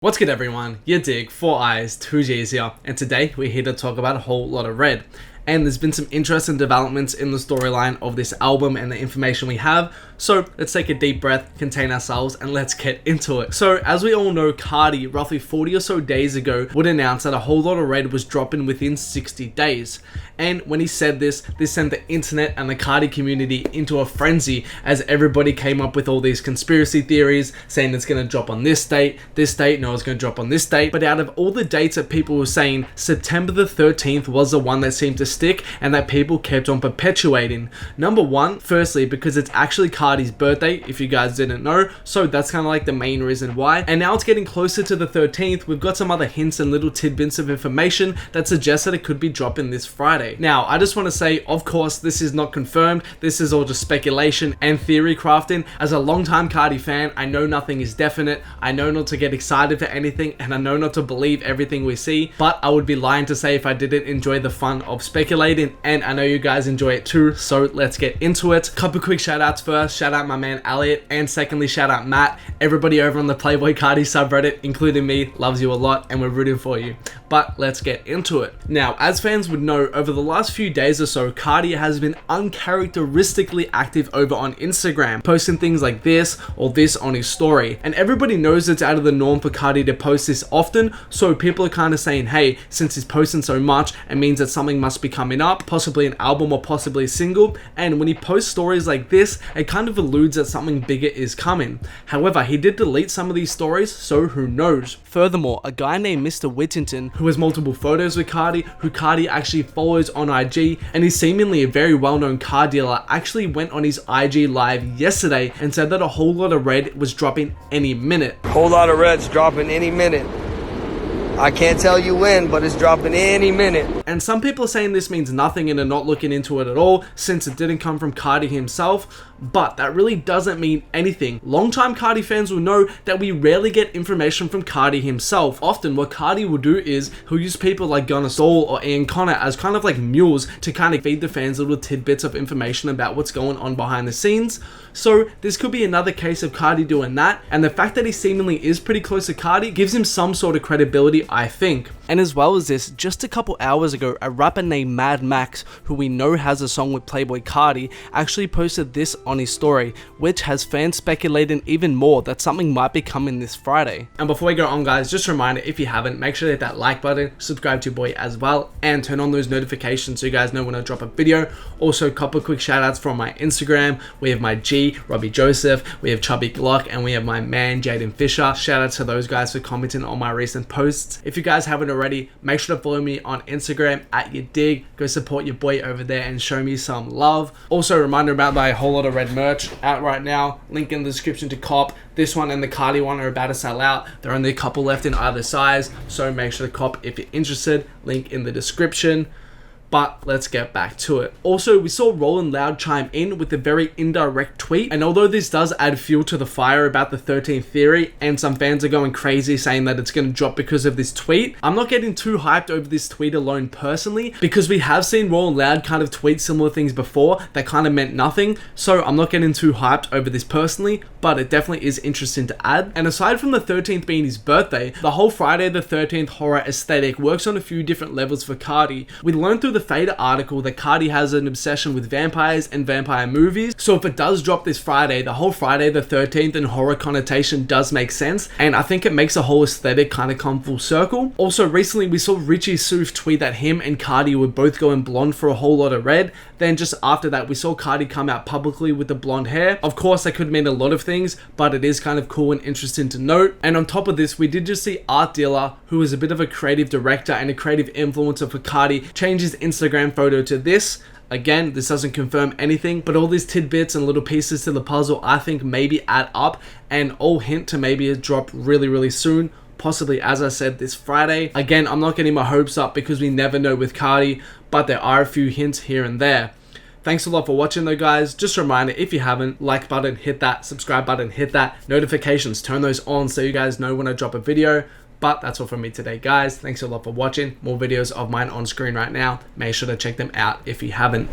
What's good everyone, yadiiiigg, 4 eyes, 2 G's here, and today we're here to talk about a whole lot of red. And there's been some interesting developments in the storyline of this album and the information we have, so let's take a deep breath, contain ourselves, and let's get into it. So as we all know, Carti, roughly 40 or so days ago, would announce that a whole lot of red was dropping within 60 days. And when he said this sent the internet and the Carti community into a frenzy as everybody came up with all these conspiracy theories, saying it's going to drop on this date, no, it's going to drop on this date. But out of all the dates that people were saying, September the 13th was the one that seemed to stick and that people kept on perpetuating. Number one, firstly, because it's actually Carti's birthday, if you guys didn't know, so that's kind of like the main reason why. And now it's getting closer to the 13th, we've got some other hints and little tidbits of information that suggest that it could be dropping this Friday. Now, I just want to say, of course, this is not confirmed, this is all just speculation and theory crafting. As a longtime Carti fan, I know nothing is definite, I know not to get excited for anything, and I know not to believe everything we see, but I would be lying to say if I didn't enjoy the fun of speculating, and I know you guys enjoy it too, so let's get into it. Couple quick shout outs first. Shout out my man Elliot, and secondly shout out Matt. Everybody over on the Playboi Carti subreddit, including me, loves you a lot and we're rooting for you. But let's get into it. Now, as fans would know, over the last few days or so, Carti has been uncharacteristically active over on Instagram, posting things like this or this on his story. And everybody knows it's out of the norm for Carti to post this often, so people are kind of saying, hey, since he's posting so much, it means that something must be coming up, possibly an album or possibly a single. And when he posts stories like this, it kind of alludes that something bigger is coming. However, he did delete some of these stories, so who knows. Furthermore, a guy named Mr. Whittington, who has multiple photos with Carti, who Carti actually follows on IG, and he's seemingly a very well-known car dealer, actually went on his IG live yesterday and said that a whole lot of red was dropping any minute. Whole lot of red's dropping any minute. I can't tell you when, but it's dropping any minute. And some people are saying this means nothing and are not looking into it at all, since it didn't come from Carti himself, but that really doesn't mean anything. Longtime Carti fans will know that we rarely get information from Carti himself. Often what Carti will do is he'll use people like Gunnar Saul or Ian Connor as kind of like mules to kind of feed the fans little tidbits of information about what's going on behind the scenes. So this could be another case of Carti doing that, and the fact that he seemingly is pretty close to Carti gives him some sort of credibility, I think. And as well as this, just a couple hours ago, a rapper named Mad Max, who we know has a song with Playboi Carti, actually posted this on his story, which has fans speculating even more that something might be coming this Friday. And before we go on, guys, just a reminder, if you haven't, make sure to hit that like button, subscribe to your boy as well, and turn on those notifications so you guys know when I drop a video. Also, a couple quick shout outs from my Instagram. We have my G, Robbie Joseph, we have Chubby Glock, and we have my man Jaden Fisher. Shout out to those guys for commenting on my recent posts. If you guys haven't already, make sure to follow me on Instagram at yadiiiigg. Go support your boy over there and show me some love. Also, a reminder about my Whole Lotta Red merch out right now. Link in the description to cop. This one and the Carti one are about to sell out. There are only a couple left in either size, so make sure to cop if you're interested. Link in the description. But let's get back to it. Also, we saw Roland Loud chime in with a very indirect tweet, and although this does add fuel to the fire about the 13th theory, and some fans are going crazy saying that it's going to drop because of this tweet, I'm not getting too hyped over this tweet alone personally, because we have seen Roland Loud kind of tweet similar things before that kind of meant nothing, so I'm not getting too hyped over this personally, but it definitely is interesting to add. And aside from the 13th being his birthday, the whole Friday the 13th horror aesthetic works on a few different levels for Carti. We learned through the Fader article that Carti has an obsession with vampires and vampire movies, so if it does drop this Friday, the whole Friday the 13th and horror connotation does make sense, and I think it makes a whole aesthetic kind of come full circle. Also, recently we saw Richie Soof tweet that him and Carti were both going blonde for a whole lot of red. Then just after that we saw Carti come out publicly with the blonde hair. Of course that could mean a lot of things, but it is kind of cool and interesting to note. And on top of this, we did just see Art Dealer, who is a bit of a creative director and a creative influencer for Carti, change his Instagram photo to this. Again, this doesn't confirm anything, but all these tidbits and little pieces to the puzzle I think maybe add up and all hint to maybe a drop really soon, possibly, as I said, this Friday. Again, I'm not getting my hopes up because we never know with Carti, but there are a few hints here and there. Thanks a lot for watching though, guys. Just a reminder, if you haven't, like button, hit that, subscribe button, hit that, notifications, turn those on so you guys know when I drop a video. But that's all from me today, guys. Thanks a lot for watching. More videos of mine on screen right now. Make sure to check them out if you haven't.